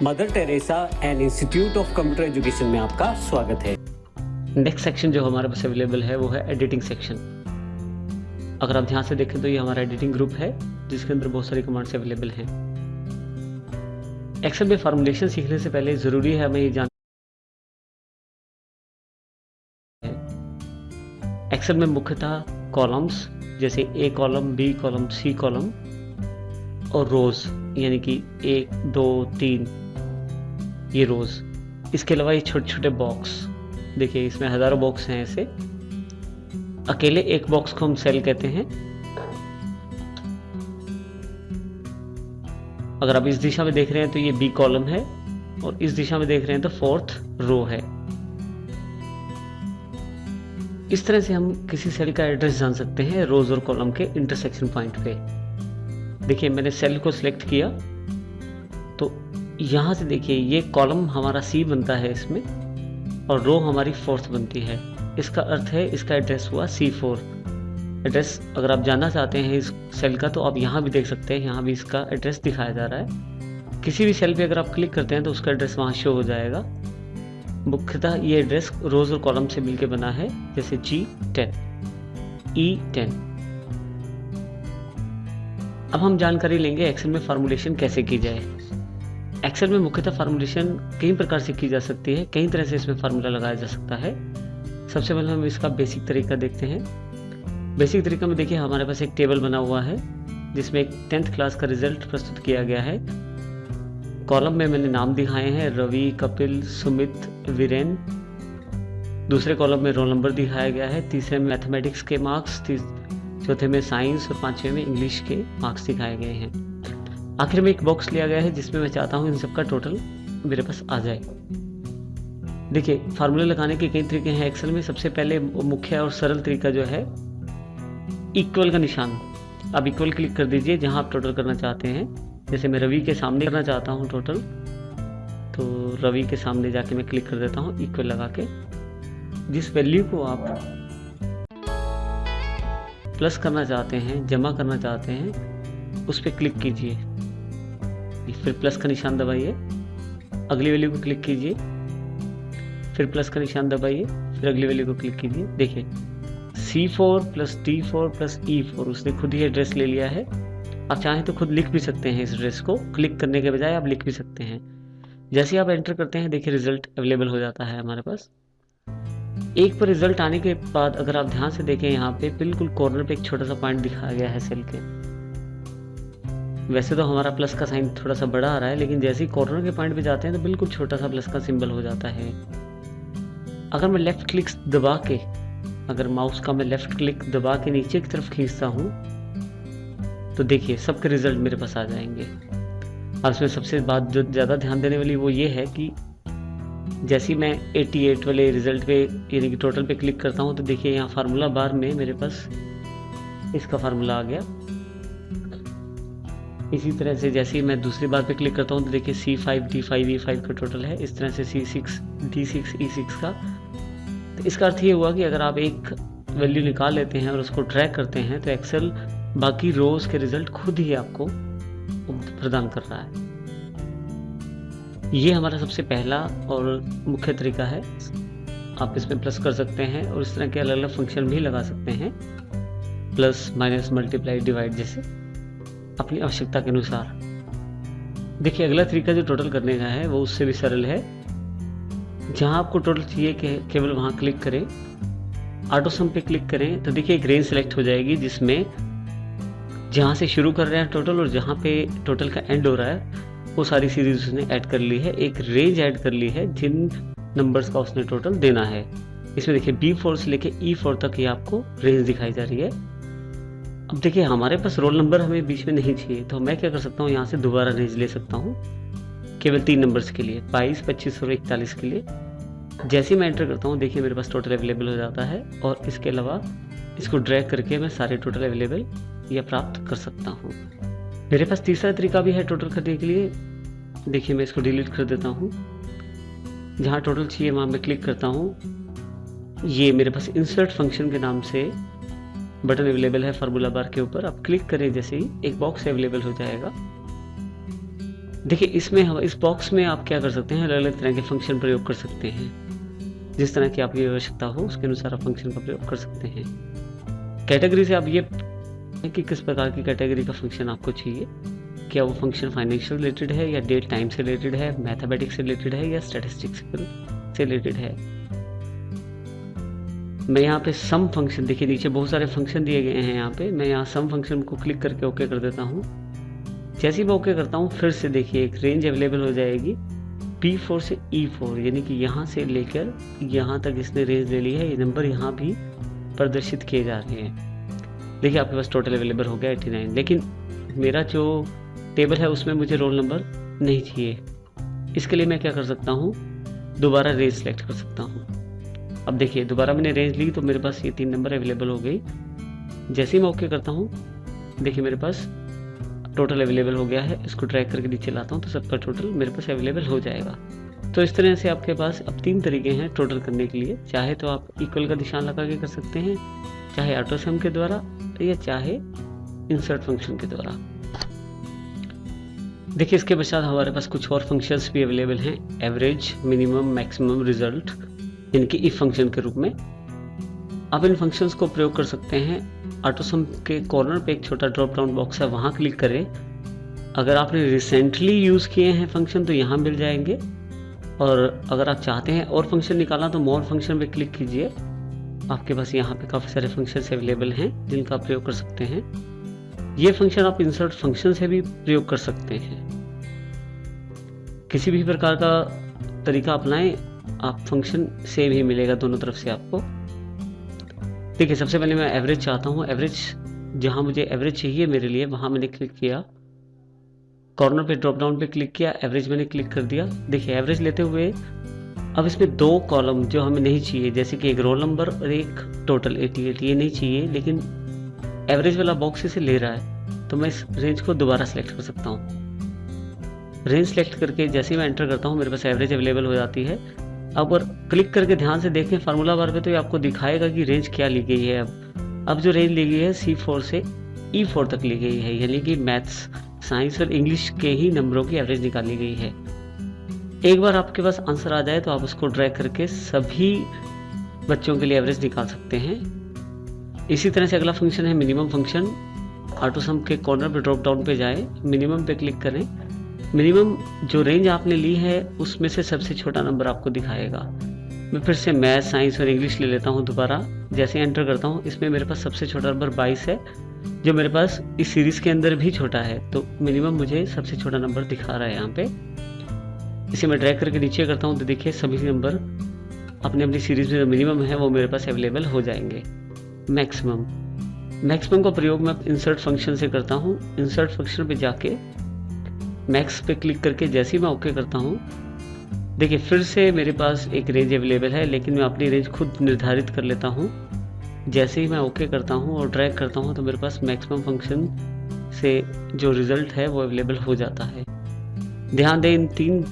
Mother Teresa and institute of computer education में आपका स्वागत है। नेक्स्ट सेक्शन जो हमारे पास अवेलेबल है वो है एडिटिंग सेक्शन। अगर आप ध्यान से देखें तो ये हमारा एडिटिंग ग्रुप है जिसके अंदर बहुत सारी कमांड्स अवेलेबल हैं। एक्सेल में फॉर्मुलेशन सीखने से पहले ज़रूरी है हमें ये जान एक्सेल में मुख्यतः कॉलम्स जैसे a column, b column, c column और रोज यानी कि 1, 2, 3 ये रोज। इसके अलावा ये छोटे छोटे बॉक्स, देखिए इसमें हजारों बॉक्स हैं। ऐसे अकेले एक बॉक्स को हम सेल कहते हैं। अगर आप इस दिशा में देख रहे हैं तो ये बी कॉलम है और इस दिशा में देख रहे हैं तो 4th रो है। इस तरह से हम किसी सेल का एड्रेस जान सकते हैं रोज और कॉलम के इंटरसेक्शन पॉइंट पे। देखिए मैंने सेल को सिलेक्ट किया तो यहाँ से देखिए ये कॉलम हमारा सी बनता है इसमें और रो हमारी 4th बनती है। इसका अर्थ है इसका एड्रेस हुआ C4। एड्रेस अगर आप जानना चाहते हैं इस सेल का तो आप यहाँ भी देख सकते हैं, यहाँ भी इसका एड्रेस दिखाया जा रहा है। किसी भी सेल पे अगर आप क्लिक करते हैं तो उसका एड्रेस वहाँ शो हो जाएगा। मुख्यतः ये एड्रेस रोज और कॉलम से मिलकर बना है, जैसे G10, E10। अब हम जानकारी लेंगे एक्सेल में फार्मूलेशन कैसे की जाए। एक्सेल में मुख्यतः फार्मूलेशन कई प्रकार से की जा सकती है, कई तरह से इसमें फार्मूला लगाया जा सकता है। सबसे पहले हम इसका बेसिक तरीका देखते हैं। बेसिक तरीका में देखिए हमारे पास एक टेबल बना हुआ है जिसमें एक 10th क्लास का रिजल्ट प्रस्तुत किया गया है। कॉलम में मैंने नाम दिखाए हैं, रवि, कपिल, सुमित, वीरेन। दूसरे कॉलम में रोल नंबर दिखाया गया है, तीसरे में मैथमेटिक्स के मार्क्स, चौथे में साइंस और 5वें में इंग्लिश के मार्क्स दिखाए गए हैं। आखिर में एक बॉक्स लिया गया है जिसमें मैं चाहता हूं इन सबका टोटल मेरे पास आ जाए। देखिए फार्मूले लगाने के कई तरीके हैं एक्सेल में। सबसे पहले मुख्य और सरल तरीका जो है इक्वल का निशान। आप इक्वल क्लिक कर दीजिए जहां आप टोटल करना चाहते हैं। जैसे मैं रवि के सामने करना चाहता हूं टोटल, तो रवि के सामने जाके मैं क्लिक कर देता हूं इक्वल लगा के। जिस वैल्यू को आप प्लस करना चाहते हैं, जमा करना चाहते हैं, उस पर क्लिक कीजिए, फिर प्लस का निशान दबाइए, अगली वैल्यू को क्लिक कीजिए, फिर प्लस का निशान दबाइए, फिर अगली वैल्यू को क्लिक कीजिए। देखिए C4 plus D4 plus E4 उसने खुद ही एड्रेस ले लिया है। आप चाहें तो खुद लिख भी सकते हैं, इस एड्रेस को क्लिक करने के बजाय आप लिख भी सकते हैं। जैसे आप एंटर करते हैं देखिए रिजल्ट अवेलेबल हो जाता है हमारे पास। एक पर रिजल्ट आने के बाद अगर आप ध्यान से देखें यहाँ पे बिल्कुल कॉर्नर पे एक छोटा सा पॉइंट दिखाया गया है सेल के। वैसे तो हमारा प्लस का साइन थोड़ा सा बड़ा आ रहा है, लेकिन जैसे ही कॉर्नर के पॉइंट पे जाते हैं तो बिल्कुल छोटा सा प्लस का सिंबल हो जाता है। अगर मैं लेफ्ट क्लिक दबा के, अगर माउस का मैं लेफ्ट क्लिक दबा के नीचे की तरफ खींचता हूँ तो देखिए सबके रिजल्ट मेरे पास आ जाएंगे। और इसमें सबसे बात जो ज़्यादा ध्यान देने वाली वो ये है कि जैसे ही मैं 88 वाले रिजल्ट पे यानी कि टोटल पे क्लिक करता हूँ तो देखिए यहाँ फार्मूला बार में मेरे पास इसका फार्मूला आ गया। इसी तरह से जैसे ही मैं दूसरी बार पे क्लिक करता हूँ तो देखिए C5, D5, E5 का टोटल है। इस तरह से C6, D6, E6 का। तो इसका अर्थ ये हुआ कि अगर आप एक वैल्यू निकाल लेते हैं और उसको ट्रैक करते हैं तो एक्सेल बाकी रोज के रिजल्ट खुद ही आपको प्रदान कर रहा है। ये हमारा सबसे पहला और मुख्य तरीका है। आप इसमें प्लस कर सकते हैं और इस तरह के अलग अलग फंक्शन भी लगा सकते हैं, प्लस, माइनस, मल्टीप्लाई, डिवाइड जैसे अपनी आवश्यकता के अनुसार। देखिए अगला तरीका जो टोटल करने का है वो उससे भी सरल है। जहां आपको टोटल चाहिए केवल वहां क्लिक करें, ऑटो सम पे क्लिक करें तो देखिए एक रेंज सेलेक्ट हो जाएगी जिसमें जहां से शुरू कर रहे हैं टोटल और जहां पे टोटल का एंड हो रहा है वो सारी सीरीज उसने ऐड कर ली है। एक रेंज ऐड कर ली है जिन नंबर्स का उसने टोटल देना है। इसमें देखिए B4 से लेके E4 तक ये आपको रेंज दिखाई जा रही है। अब देखिए हमारे पास रोल नंबर हमें बीच में नहीं चाहिए तो मैं क्या कर सकता हूँ, यहाँ से दोबारा रेंज ले सकता हूँ केवल 3 नंबर्स के लिए, 22, 25 और 41 के लिए। जैसे ही मैं एंटर करता हूँ देखिए मेरे पास टोटल अवेलेबल हो जाता है और इसके अलावा इसको ड्रैग करके मैं सारे टोटल अवेलेबल या प्राप्त कर सकता हूँ। मेरे पास तीसरा तरीका भी है टोटल करने के लिए। देखिए मैं इसको डिलीट कर देता हूँ। जहाँ टोटल चाहिए वहाँ मैं क्लिक करता हूँ। ये मेरे पास इंसर्ट फंक्शन के नाम से बटन अवेलेबल है फार्मूला बार के ऊपर। आप क्लिक करें जैसे ही एक बॉक्स अवेलेबल हो जाएगा। देखिए इसमें हम इस बॉक्स में आप क्या कर सकते हैं, अलग अलग तरह के फंक्शन प्रयोग कर सकते हैं। जिस तरह की आपकी आवश्यकता हो उसके अनुसार आप फंक्शन का प्रयोग कर सकते हैं। कैटेगरी से आप ये कि किस प्रकार की कैटेगरी का फंक्शन आपको चाहिए, क्या वो फंक्शन फाइनेंशियल रिलेटेड है या डेट टाइम से रिलेटेड है, मैथमेटिक्स से रिलेटेड है या स्टैटिस्टिक्स से रिलेटेड है। मैं यहाँ पे सम फंक्शन, देखिए नीचे बहुत सारे फंक्शन दिए गए हैं। यहाँ पे मैं यहाँ सम फंक्शन को क्लिक करके ओके कर देता हूँ। जैसे ही मैं ओके करता हूँ फिर से देखिए एक रेंज अवेलेबल हो जाएगी P4 से E4, यानी कि यहाँ से लेकर यहाँ तक इसने रेंज ले ली है। ये नंबर यहाँ भी प्रदर्शित किए जा रहे हैं। देखिए आपके पास टोटल अवेलेबल हो गया 89, लेकिन मेरा जो टेबल है उसमें मुझे रोल नंबर नहीं चाहिए। इसके लिए मैं क्या कर सकता हूँ, दोबारा रेंज सेलेक्ट कर सकता हूँ। अब देखिए दोबारा मैंने रेंज ली तो मेरे पास ये 3 नंबर अवेलेबल हो गई। जैसे ही मैं ओके करता हूँ देखिए मेरे पास टोटल अवेलेबल हो गया है। इसको ड्रैग करके नीचे लाता हूँ तो सबका टोटल मेरे पास अवेलेबल हो जाएगा। तो इस तरह से आपके पास अब 3 तरीके हैं टोटल करने के लिए। चाहे तो आप इक्वल का निशान लगा के कर सकते हैं, चाहे ऑटो सम के द्वारा, या चाहे इंसर्ट फंक्शन के द्वारा। देखिए इसके पश्चात हमारे पास कुछ और फंक्शंस भी अवेलेबल हैं, एवरेज, मिनिमम, मैक्सिमम, रिजल्ट, इनके इफ फंक्शन के रूप में। आप इन फंक्शंस को प्रयोग कर सकते हैं। ऑटो सम के कॉर्नर पे एक छोटा ड्रॉप डाउन बॉक्स है, वहाँ क्लिक करें। अगर आपने रिसेंटली यूज़ किए हैं फंक्शन तो यहाँ मिल जाएंगे, और अगर आप चाहते हैं और फंक्शन निकालना तो मोर फंक्शन पे क्लिक कीजिए। आपके पास यहाँ पे काफ़ी सारे फंक्शंस अवेलेबल हैं जिनका आप प्रयोग कर सकते हैं। ये फंक्शन आप इंसर्ट फंक्शन से भी प्रयोग कर सकते हैं। किसी भी प्रकार का तरीका अपनाएं, आप फंक्शन सेम ही मिलेगा दोनों तरफ से आपको। देखिए सबसे पहले मैं एवरेज चाहता हूँ। एवरेज, जहाँ मुझे एवरेज चाहिए मेरे लिए वहाँ मैंने क्लिक किया, कॉर्नर पे ड्रॉप डाउन पे क्लिक किया, एवरेज मैंने क्लिक कर दिया। देखिए एवरेज लेते हुए अब इसमें 2 कॉलम जो हमें नहीं चाहिए, जैसे कि एक रोल नंबर और एक टोटल 88, ये नहीं चाहिए, लेकिन एवरेज वाला बॉक्स इसे ले रहा है। तो मैं इस रेंज को दोबारा सेलेक्ट कर सकता हूँ। रेंज सेलेक्ट करके जैसे ही मैं एंटर करता हूँ मेरे पास एवरेज अवेलेबल हो जाती है। अब अगर क्लिक करके ध्यान से देखें फार्मूला बार पे तो ये आपको दिखाएगा कि रेंज क्या ली गई है। अब जो रेंज ली गई है C4 से E4 तक ली गई है, यानी कि मैथ्स, साइंस और इंग्लिश के ही नंबरों की एवरेज निकाली गई है। एक बार आपके पास आंसर आ जाए तो आप उसको ड्रैग करके सभी बच्चों के लिए एवरेज निकाल सकते हैं। इसी तरह से अगला फंक्शन है मिनिमम फंक्शन। ऑटो सम के कॉर्नर पे ड्रॉप डाउन पे जाएं, मिनिमम पे क्लिक करें। मिनिमम जो रेंज आपने ली है उसमें से सबसे छोटा नंबर आपको दिखाएगा। मैं फिर से मैथ, साइंस और इंग्लिश ले लेता हूँ दोबारा। जैसे एंटर करता हूँ इसमें मेरे पास सबसे छोटा नंबर 22 है, जो मेरे पास इस सीरीज़ के अंदर भी छोटा है। तो मिनिमम मुझे सबसे छोटा नंबर दिखा रहा है यहाँ पे। इसे मैं ड्रैग करके नीचे करता हूँ तो देखिए सभी नंबर अपनी अपनी सीरीज़ में जो मिनिमम है वो मेरे पास अवेलेबल हो जाएंगे। मैक्सिमम का प्रयोग मैं इंसर्ट फंक्शन से करता हूँ। इंसर्ट फंक्शन पे जाके मैक्स पे क्लिक करके जैसे ही मैं ओके करता हूँ देखिए फिर से मेरे पास एक रेंज अवेलेबल है, लेकिन मैं अपनी रेंज खुद निर्धारित कर लेता हूँ। जैसे ही मैं ओके करता हूँ और ड्रैग करता हूँ तो मेरे पास मैक्सिमम फंक्शन से जो रिज़ल्ट है वो अवेलेबल हो जाता है। ध्यान दें इन 3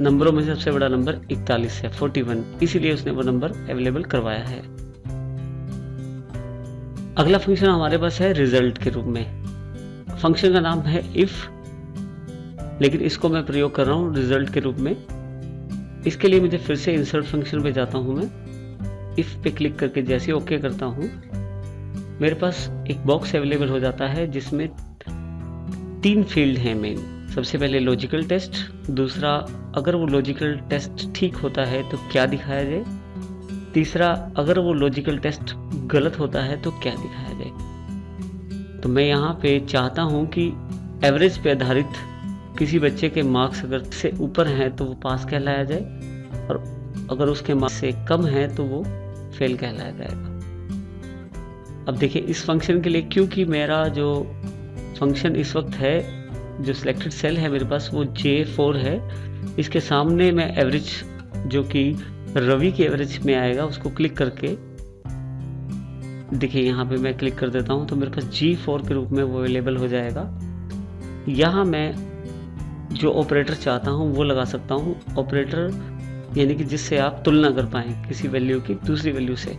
नंबरों में सबसे बड़ा नंबर 41 है, 41, इसीलिए उसने वो नंबर अवेलेबल करवाया है। अगला फंक्शन हमारे पास है रिजल्ट के रूप में। फंक्शन का नाम है इफ, लेकिन इसको मैं प्रयोग कर रहा हूँ रिजल्ट के रूप में। इसके लिए मुझे फिर से इंसर्ट फंक्शन पे जाता हूँ। मैं इफ पे क्लिक करके जैसे ओके करता हूँ मेरे पास एक बॉक्स अवेलेबल हो जाता है जिसमें 3 फील्ड हैं मेन। सबसे पहले लॉजिकल टेस्ट, दूसरा अगर वो लॉजिकल टेस्ट ठीक होता है तो क्या दिखाया जाए, तीसरा अगर वो लॉजिकल टेस्ट गलत होता है तो क्या दिखाया जाए। तो मैं यहाँ पे चाहता हूँ कि एवरेज पे आधारित किसी बच्चे के मार्क्स अगर से ऊपर हैं तो वो पास कहलाया जाए, और अगर उसके मार्क्स से कम है तो वो फेल कहलाया जाएगा। अब देखिए इस फंक्शन के लिए, क्योंकि मेरा जो फंक्शन इस वक्त है, जो सिलेक्टेड सेल है मेरे पास वो J4 है, इसके सामने मैं एवरेज जो कि रवि की एवरेज में आएगा उसको क्लिक करके देखिए यहाँ पे मैं क्लिक कर देता हूँ तो मेरे पास G4 के रूप में वो अवेलेबल हो जाएगा। यहाँ मैं जो ऑपरेटर चाहता हूँ वो लगा सकता हूँ। ऑपरेटर यानी कि जिससे आप तुलना कर पाएँ किसी वैल्यू की दूसरी वैल्यू से।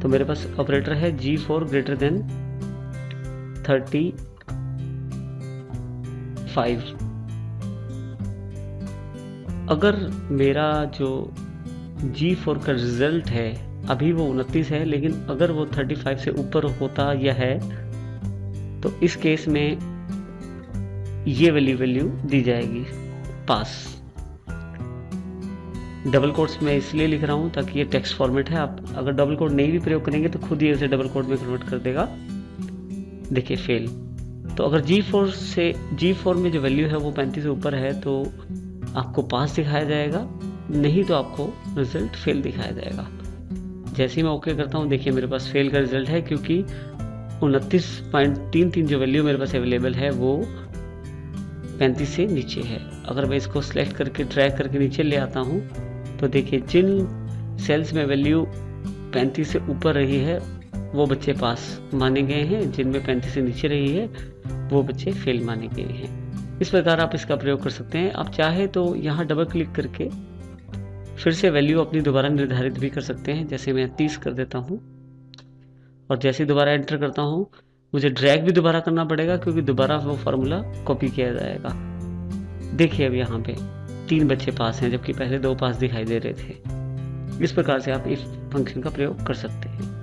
तो मेरे पास ऑपरेटर है G4 ग्रेटर देन 35। अगर मेरा जो G4 का रिजल्ट है अभी वो 29 है, लेकिन अगर वो 35 से ऊपर होता या है तो इस केस में ये वैल्यू दी जाएगी पास। डबल कोट्स में इसलिए लिख रहा हूँ ताकि ये टेक्स्ट फॉर्मेट है। आप अगर डबल कोट नहीं भी प्रयोग करेंगे तो खुद ही इसे डबल कोट में कन्वर्ट कर देगा। देखिए फेल। तो अगर G4 में जो वैल्यू है वो 35 से ऊपर है तो आपको पास दिखाया जाएगा, नहीं तो आपको रिजल्ट फेल दिखाया जाएगा। जैसे ही मैं ओके करता हूँ, देखिए मेरे पास फेल का रिजल्ट है क्योंकि 29.33 जो वैल्यू मेरे पास अवेलेबल है वो 35 से नीचे है। अगर मैं इसको सेलेक्ट करके ड्रैग करके नीचे ले आता हूँ तो देखिए जिन सेल्स में वैल्यू 35 से ऊपर रही है वो बच्चे पास माने गए हैं, जिनमें 35 से नीचे रही है वो बच्चे फेल माने गए हैं। इस प्रकार आप इसका प्रयोग कर सकते हैं। आप चाहे तो यहाँ डबल क्लिक करके फिर से वैल्यू अपनी दोबारा निर्धारित भी कर सकते हैं। जैसे मैं 30 कर देता हूँ और जैसे ही दोबारा एंटर करता हूँ मुझे ड्रैग भी दोबारा करना पड़ेगा क्योंकि दोबारा वो फार्मूला कॉपी किया जाएगा। देखिए अब यहाँ पे 3 बच्चे पास हैं जबकि पहले 2 पास दिखाई दे रहे थे। इस प्रकार से आप इस फंक्शन का प्रयोग कर सकते हैं।